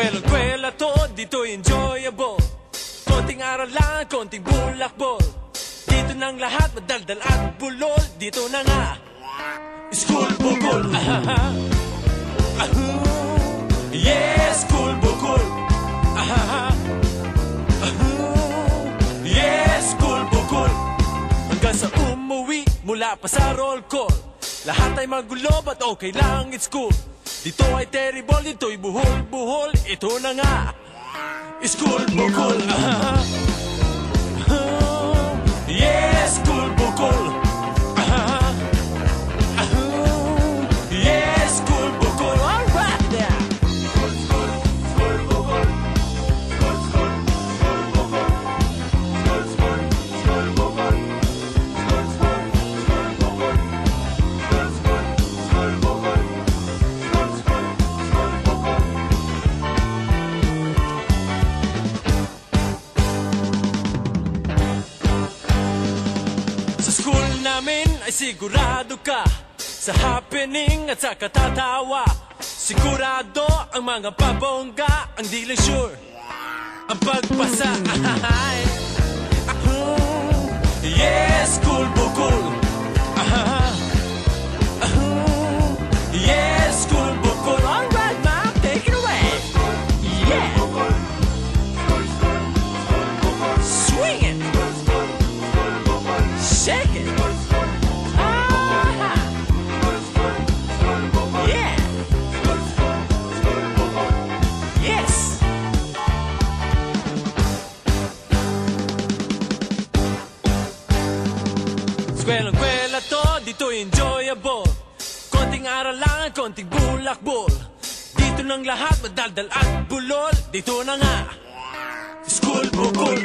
Eskwela to, dito enjoyable. Konting aral lang, konting bulakbol. Dito nang lahat, madaldal at bulol. Dito na nga, school bukol. Yes, school bukol. Yes, school bukol. Hanggang sa umuwi, mula pa sa roll call. Lahat ay magulo, but okay lang, it's cool. Dito ay terrible, dito'y buhol-buhol. Ito na nga, school bukol. Yes, school bukol. Yes, school bukol. All right there. School, school, school bukol. School, school, school bukol. School, school, school bukol. School, school, school bukol. School, school, school bukol. School, school, school bukol. Sa school namin ay sigurado ka sa happening at sa katatawa. Sigurado ang mga pabongga, ang di lang sure ang pagpasa. Yes, school bukol. Yes, school bukol. All right, ma'am, take it away. Yeah. Swing it. Shake it. Yeah. Yes. Eskwela to, dito enjoyable. Konting aral lang, konting bulakbol. Dito nang lahat, madaldal at bulol. Dito na nga, school bukol.